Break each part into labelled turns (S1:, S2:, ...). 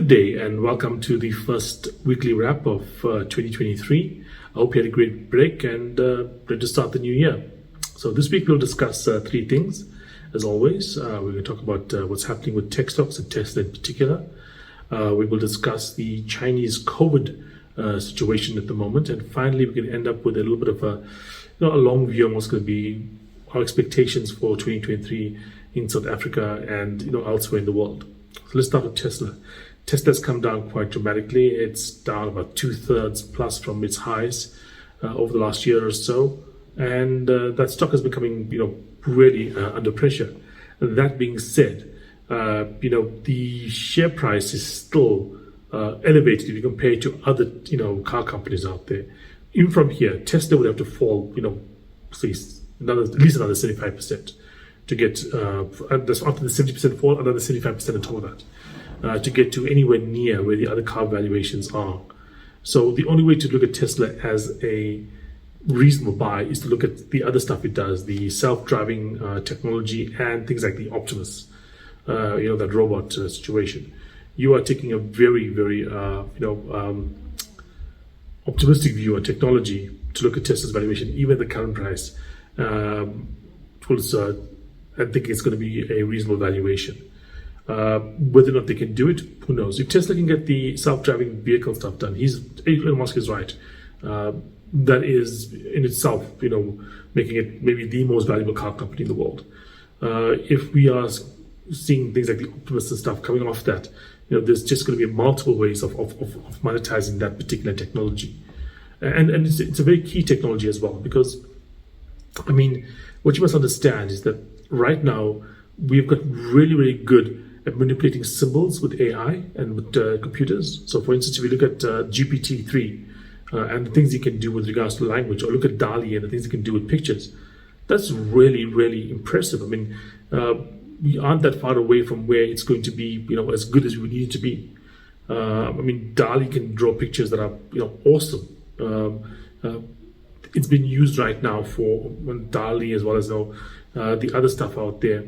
S1: Good day and welcome to the first weekly wrap of 2023. I hope you had a great break and ready to start the new year. So this week we'll discuss three things. As always, we're going to talk about what's happening with tech stocks and Tesla in particular. We will discuss the Chinese COVID situation at the moment, and finally we're going to end up with a little bit of a long view on what's going to be our expectations for 2023 in South Africa and elsewhere in the world. So let's start with Tesla. Tesla's come down quite dramatically. It's down about 2/3 plus from its highs over the last year or so, and that stock is becoming really under pressure. That being said, the share price is still elevated if you compare it to other car companies out there. Even from here, Tesla would have to fall at least another 75% to get that's after the 70% fall, another 75% on top of that. To get to anywhere near where the other car valuations are. So the only way to look at Tesla as a reasonable buy is to look at the other stuff it does, the self-driving technology and things like the Optimus, that robot situation. You are taking a very, very, optimistic view on technology to look at Tesla's valuation, even at the current price. I think it's going to be a reasonable valuation. Whether or not they can do it, who knows? If Tesla can get the self-driving vehicle stuff done, Elon Musk is right. That is in itself, making it maybe the most valuable car company in the world. If we are seeing things like the Optimus and stuff coming off that, there's just going to be multiple ways of monetizing that particular technology, and it's a very key technology as well, because what you must understand is that right now we've got really, really good at manipulating symbols with AI and with computers. So for instance, if you look at GPT-3 and the things you can do with regards to language, or look at DALI and the things you can do with pictures, that's really, really impressive. We aren't that far away from where it's going to be, as good as we need it to be. DALI can draw pictures that are, awesome. It's been used right now for DALI as well as the other stuff out there.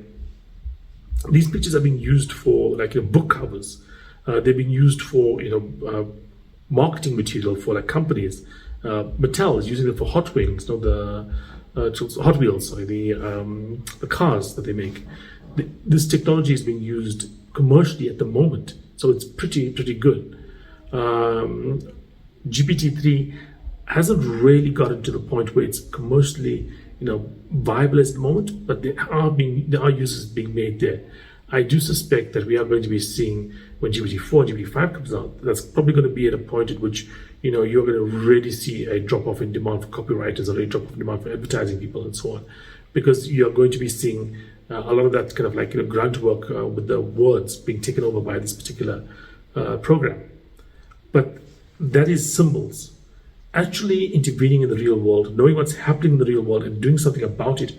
S1: These pictures are being used for book covers. They're being used for marketing material for companies. Mattel is using it for Hot Wheels, the cars that they make. This technology is being used commercially at the moment, so it's pretty good. GPT-3 hasn't really gotten to the point where it's commercially viable at the moment, but there are uses being made there. I do suspect that we are going to be seeing, when GPT-4 and GPT-5 comes out, that's probably going to be at a point at which you're going to really see a drop off in demand for copywriters, or a drop off in demand for advertising people and so on, because you're going to be seeing a lot of that kind of grunt work with the words being taken over by this particular program. But that is symbols. Actually intervening in the real world, knowing what's happening in the real world and doing something about it,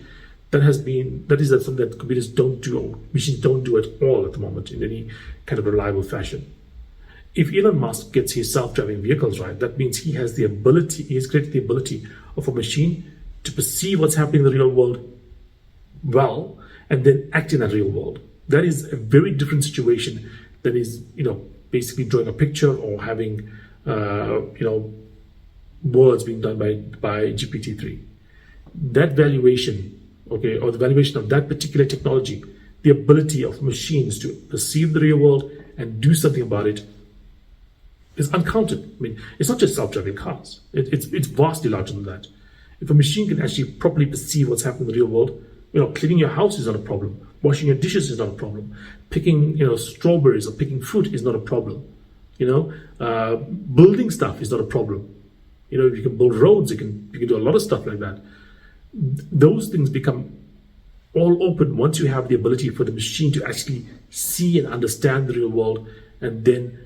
S1: that is something that computers don't do, or machines don't do at all at the moment in any kind of reliable fashion. If Elon Musk gets his self-driving vehicles right, that means he has created the ability of a machine to perceive what's happening in the real world well, and then act in that real world. That is a very different situation than is, basically drawing a picture or having, words being done by GPT-3. That valuation, or the valuation of that particular technology, the ability of machines to perceive the real world and do something about it, is uncounted. It's not just self-driving cars. It's vastly larger than that. If a machine can actually properly perceive what's happening in the real world, cleaning your house is not a problem. Washing your dishes is not a problem. Picking, strawberries or picking fruit is not a problem. Building stuff is not a problem. If you can build roads, you can do a lot of stuff like that. Those things become all open once you have the ability for the machine to actually see and understand the real world and then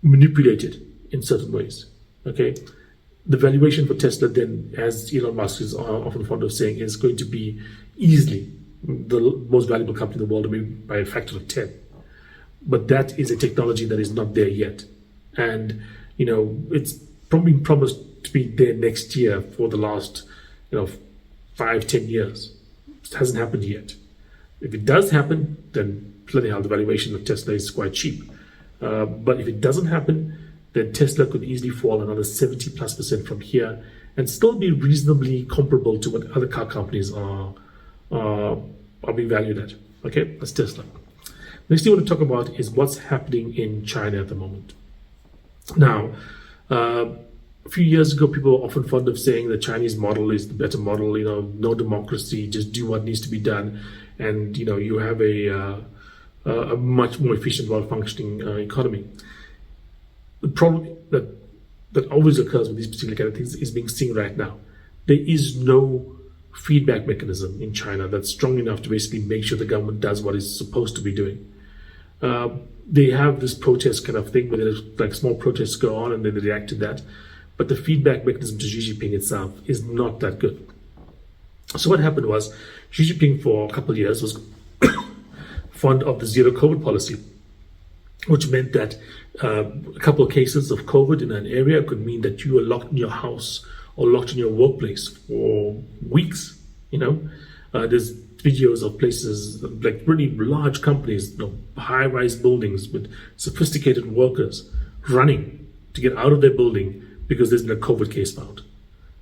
S1: manipulate it in certain ways. Okay, the valuation for Tesla then, as Elon Musk is often fond of saying, is going to be easily the most valuable company in the world, maybe by a factor of 10. But that is a technology that is not there yet, and it's probably promised to be there next year for the last 5-10 years. It hasn't happened yet. If it does happen, then bloody hell, the valuation of Tesla is quite cheap. But if it doesn't happen, then Tesla could easily fall another 70+% from here and still be reasonably comparable to what other car companies are being valued at. Okay, that's Tesla. Next thing I want to talk about is what's happening in China at the moment. Now, a few years ago, people were often fond of saying the Chinese model is the better model, no democracy, just do what needs to be done. And, you have a much more efficient, well-functioning economy. The problem that always occurs with these particular kind of things is being seen right now. There is no feedback mechanism in China that's strong enough to basically make sure the government does what it's supposed to be doing. They have this protest kind of thing where there's like small protests go on and then they react to that. But the feedback mechanism to Xi Jinping itself is not that good. So what happened was Xi Jinping for a couple of years was fond of the zero COVID policy, which meant that a couple of cases of COVID in an area could mean that you were locked in your house or locked in your workplace for weeks. There's videos of places like really large companies, high-rise buildings with sophisticated workers running to get out of their building because there's been a COVID case found.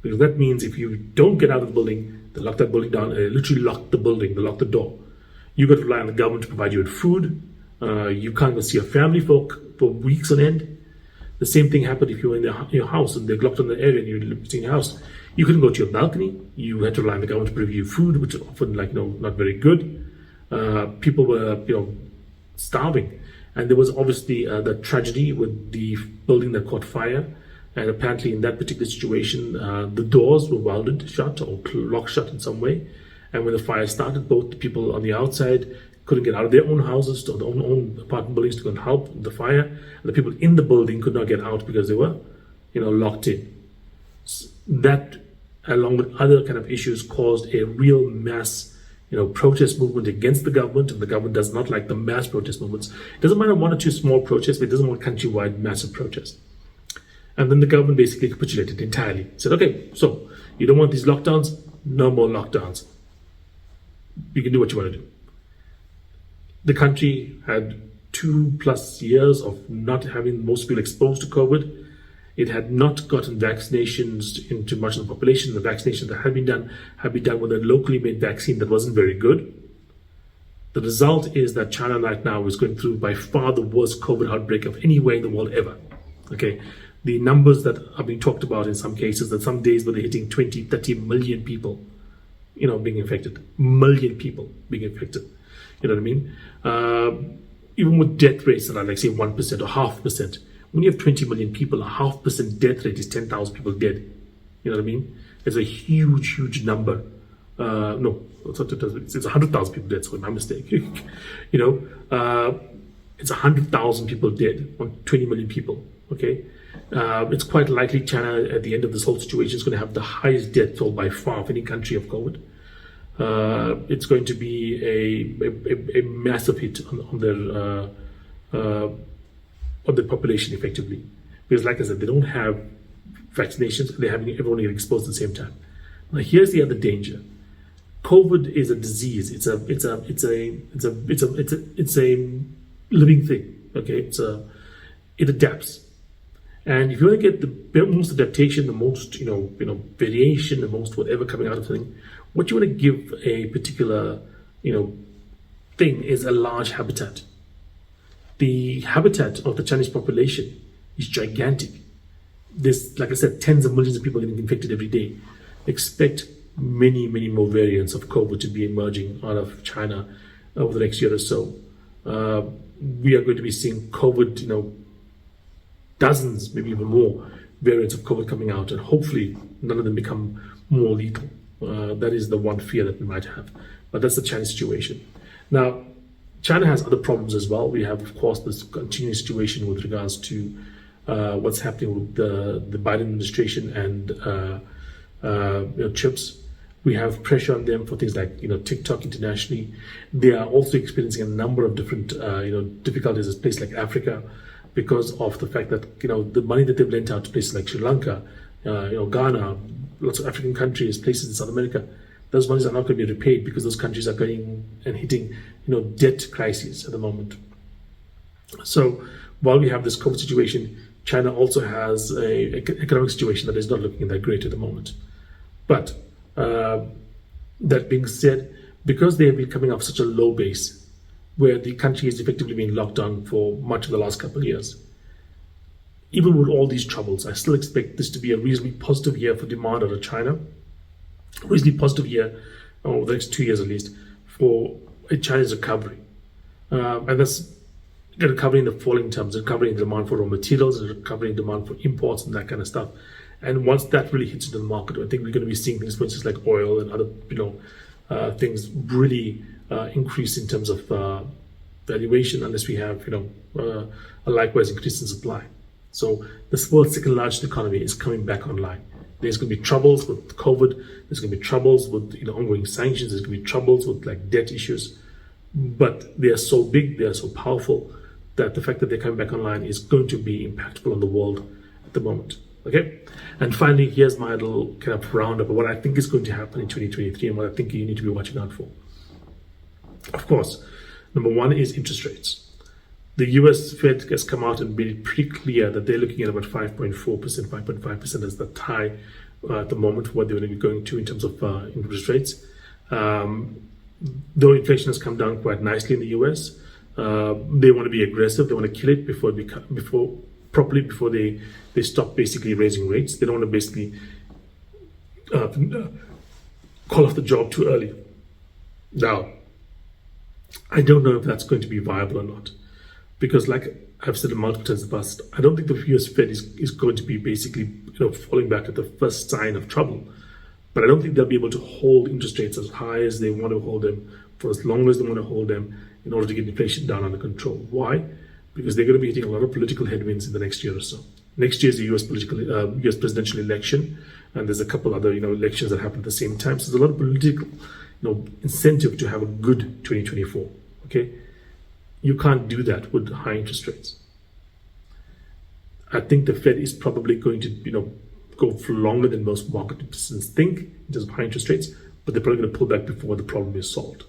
S1: Because that means if you don't get out of the building, they lock that building down and they literally lock the building, they lock the door. You've got to rely on the government to provide you with food. You can't go see your family for weeks on end. The same thing happened if you were in your house and they're locked on the area and you're living in your house. You couldn't go to your balcony. You had to rely on the government to provide you food, which is often not very good. People were starving. And there was obviously the tragedy with the building that caught fire. And apparently in that particular situation, the doors were welded shut or locked shut in some way. And when the fire started, both the people on the outside couldn't get out of their own houses or their own apartment buildings to go and help the fire. And the people in the building could not get out because they were, locked in. That, along with other kind of issues, caused a real mass, protest movement against the government. And the government does not like the mass protest movements. It doesn't matter one or two small protests, but it doesn't want countrywide massive protests. And then the government basically capitulated entirely. Said, okay, so you don't want these lockdowns? No more lockdowns. You can do what you want to do. The country had 2+ years of not having most people exposed to COVID. It had not gotten vaccinations into much of the population. The vaccinations that had been done with a locally made vaccine that wasn't very good. The result is that China right now is going through by far the worst COVID outbreak of anywhere in the world ever. Okay, the numbers that are being talked about in some cases, that some days where they're hitting 20, 30 million people, being infected. Million people being infected. You know what I mean? Even with death rates that are like say 1% or 0.5%, when you have 20 million people, a 0.5% death rate is 10,000 people dead. You know what I mean? It's a huge, huge number. No, it's 100,000 people dead, sorry, my mistake. It's 100,000 people dead on 20 million people, okay? It's quite likely China, at the end of this whole situation, is going to have the highest death toll by far of any country of COVID. It's going to be a massive hit on their population, effectively, because, like I said, they don't have vaccinations. They're having everyone get exposed at the same time. Now, here's the other danger. COVID is a disease. It's a living thing. Okay, it adapts. And if you want to get the most adaptation, the most variation, the most whatever coming out of something, what you want to give a particular thing is a large habitat. The habitat of the Chinese population is gigantic. There's, like I said, tens of millions of people getting infected every day. Expect many, many more variants of COVID to be emerging out of China over the next year or so. We are going to be seeing COVID, dozens, maybe even more variants of COVID coming out, and hopefully none of them become more lethal. That is the one fear that we might have. But that's the Chinese situation. Now, China has other problems as well. We have, of course, this continuing situation with regards to what's happening with the Biden administration and chips. We have pressure on them for things like TikTok internationally. They are also experiencing a number of different difficulties in places like Africa because of the fact that the money that they've lent out to places like Sri Lanka, Ghana, lots of African countries, places in South America. Those monies are not going to be repaid because those countries are going and hitting debt crises at the moment. So while we have this COVID situation, China also has a economic situation that is not looking that great at the moment. But that being said, because they have been coming off such a low base, where the country has effectively been locked down for much of the last couple of years, even with all these troubles, I still expect this to be a reasonably positive year for demand out of China, a reasonably positive year over the next 2 years at least for China's recovery. And that's a recovery in the following terms: recovery in demand for raw materials, recovery in demand for imports and that kind of stuff. And once that really hits into the market, I think we're going to be seeing things, for instance, like oil and other things really increase in terms of valuation, unless we have a likewise increase in supply. So this world's second largest economy is coming back online. There's going to be troubles with COVID. There's going to be troubles with ongoing sanctions. There's going to be troubles with like debt issues. But they are so big, they are so powerful that the fact that they're coming back online is going to be impactful on the world at the moment. Okay. And finally, here's my little kind of roundup of what I think is going to happen in 2023 and what I think you need to be watching out for. Of course, number one is interest rates. The US Fed has come out and made it pretty clear that they're looking at about 5.4%, 5.5% as the high at the moment for what they're going to be going to in terms of interest rates. Though inflation has come down quite nicely in the US, they want to be aggressive. They want to kill it before they stop basically raising rates. They don't want to basically call off the job too early. Now, I don't know if that's going to be viable or not, because like I've said multiple times in the past, I don't think the US Fed is going to be basically falling back at the first sign of trouble. But I don't think they'll be able to hold interest rates as high as they want to hold them for as long as they want to hold them in order to get inflation down under control. Why? Because they're going to be hitting a lot of political headwinds in the next year or so. Next year is the US presidential election, and there's a couple other elections that happen at the same time. So there's a lot of political incentive to have a good 2024. Okay, you can't do that with high interest rates. I think the Fed is probably going to go for longer than most market participants think in terms of high interest rates, but they're probably going to pull back before the problem is solved.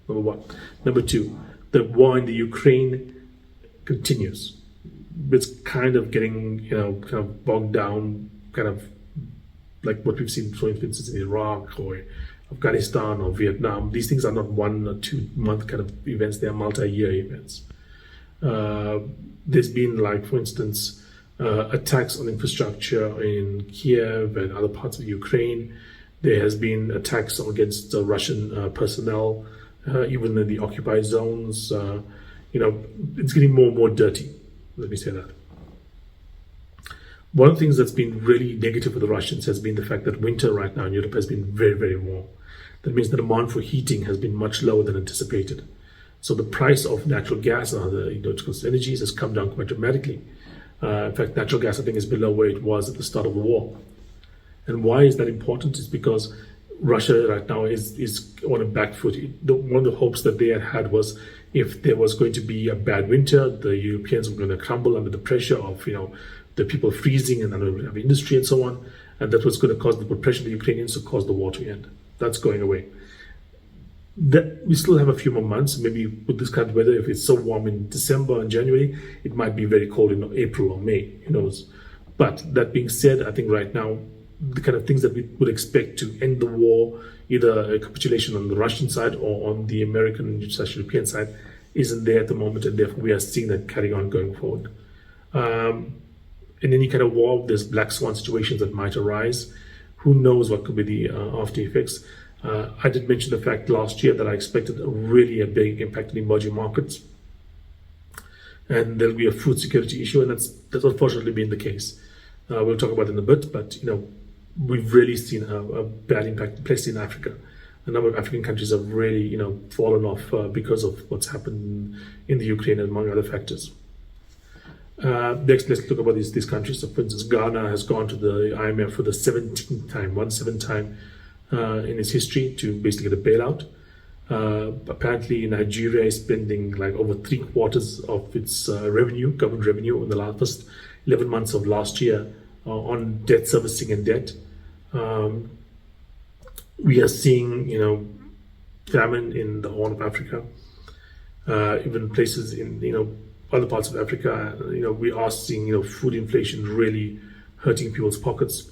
S1: Number one. Number two, the war in the Ukraine continues. It's kind of getting kind of bogged down, kind of like what we've seen, for instance, in Iraq or Afghanistan or Vietnam. These things are not 1 or 2 month kind of events; they are multi-year events. There's been, like, for instance, attacks on infrastructure in Kiev and other parts of Ukraine. There has been attacks against Russian personnel, even in the occupied zones. It's getting more and more dirty. Let me say that. One of the things that's been really negative for the Russians has been the fact that winter right now in Europe has been very, very warm. That means the demand for heating has been much lower than anticipated. So the price of natural gas and other energies has come down quite dramatically. In fact, natural gas, I think, is below where it was at the start of the war. And why is that important? It's because Russia right now is on a back foot. One of the hopes that they had was if there was going to be a bad winter, the Europeans were going to crumble under the pressure of the people freezing and under industry and so on. And that was going to cause the pressure of the Ukrainians to cause the war to end. That's going away. We still have a few more months. Maybe with this kind of weather, if it's so warm in December and January, it might be very cold in April or May, who knows. But that being said, I think right now, the kind of things that we would expect to end the war, either a capitulation on the Russian side or on the American/European side, isn't there at the moment, and therefore we are seeing that carrying on going forward. In any kind of war, there's black swan situations that might arise. Who knows what could be the after effects? I did mention the fact last year that I expected a big impact in emerging markets, and there'll be a food security issue, and that's unfortunately been the case. We'll talk about it in a bit, but we've really seen a bad impact, especially in Africa. A number of African countries have really fallen off because of what's happened in the Ukraine, among other factors. Next, let's talk about these countries. So, for instance, Ghana has gone to the IMF for the 17th time, in its history to basically get a bailout. Apparently, Nigeria is spending like over 3/4 of its government revenue, in the first 11 months of last year on debt servicing and debt. We are seeing, famine in the Horn of Africa, even places in, other parts of Africa, we are seeing food inflation really hurting people's pockets,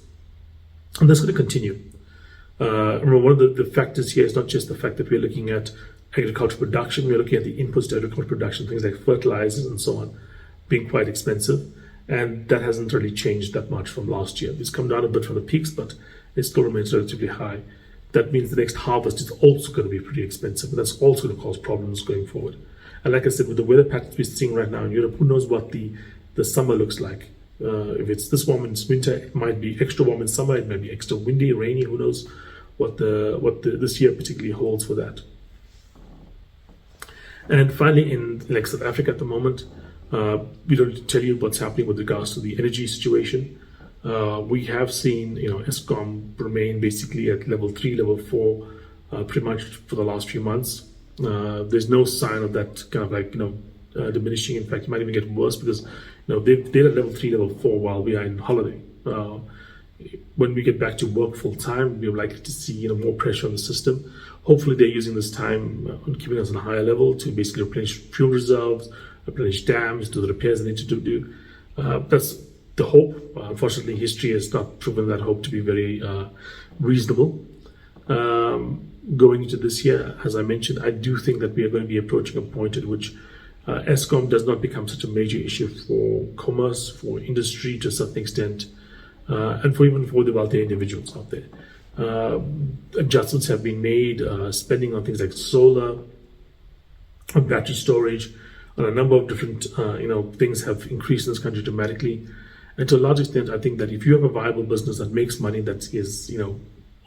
S1: and that's going to continue. Remember, one of the factors here is not just the fact that we're looking at agricultural production, we're looking at the inputs to agricultural production, things like fertilizers and so on, being quite expensive. And that hasn't really changed that much from last year. It's come down a bit from the peaks, but it still remains relatively high. That means the next harvest is also going to be pretty expensive, and that's also going to cause problems going forward. And like I said, with the weather patterns we're seeing right now in Europe, who knows what the summer looks like. If it's this warm in winter, it might be extra warm in summer, it might be extra windy, rainy, who knows what this year particularly holds for that. And finally, in like South Africa at the moment, we don't tell you what's happening with regards to the energy situation. We have seen, Eskom remain basically at level 3, level 4, pretty much for the last few months. There's no sign of that kind of like, diminishing. In fact, it might even get worse because, they're at level 3, level 4 while we are in holiday. When we get back to work full time, we're likely to see, more pressure on the system. Hopefully, they're using this time on keeping us on a higher level to basically replenish fuel reserves, replenish dams, do the repairs they need to do. That's the hope. Unfortunately, history has not proven that hope to be very reasonable. Going into this year, as I mentioned, I do think that we are going to be approaching a point at which Eskom does not become such a major issue for commerce, for industry to a certain extent, and even for the wealthy individuals out there. Adjustments have been made, spending on things like solar, on battery storage, on a number of different things have increased in this country dramatically. And to a large extent, I think that if you have a viable business that makes money, that is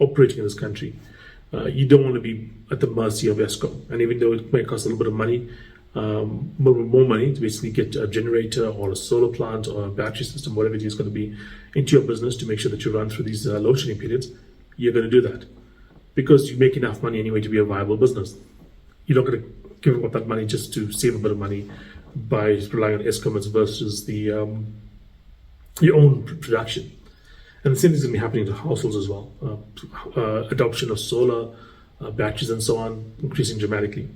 S1: operating in this country, you don't want to be at the mercy of Eskom. And even though it may cost a little bit of money, more money to basically get a generator or a solar plant or a battery system, whatever it is going to be, into your business to make sure that you run through these load shedding periods, you're going to do that because you make enough money anyway to be a viable business. You're not going to give up that money just to save a bit of money by relying on Eskom versus the your own production. And the same thing's going to be happening to households as well. Adoption of solar, batteries and so on, increasing dramatically.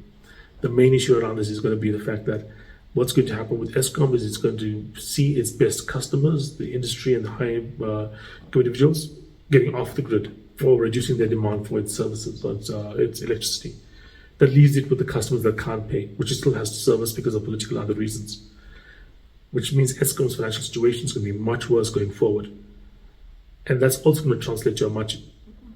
S1: The main issue around this is going to be the fact that what's going to happen with Eskom is it's going to see its best customers, the industry and the high individuals, getting off the grid or reducing their demand for its services, its electricity. That leaves it with the customers that can't pay, which it still has to service because of political and other reasons. Which means Eskom's financial situation is going to be much worse going forward. And that's also going to translate to a much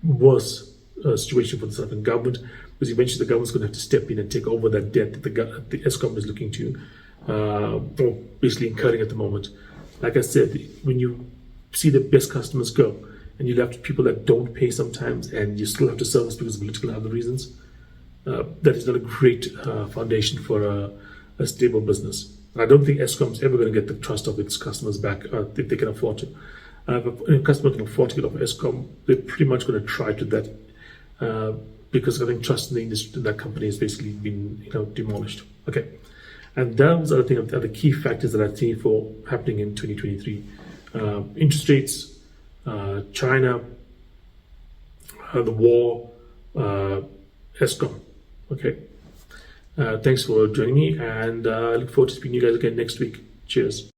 S1: worse situation for the Southern government, because eventually the government's going to have to step in and take over that debt that the Eskom is looking to, or basically incurring at the moment. Like I said, when you see the best customers go, and you have people that don't pay sometimes, and you still have to service because of political and other reasons, that is not a great foundation for a stable business. And I don't think Eskom's ever going to get the trust of its customers back if they can afford to. If a customer can afford to get off Eskom, they're pretty much going to try to that because I think trust in the industry, in that company has basically been demolished. Okay, and those are the key factors that I see for happening in 2023. Interest rates, China, the war, Eskom. Okay. Thanks for joining me, and I look forward to speaking to you guys again next week. Cheers.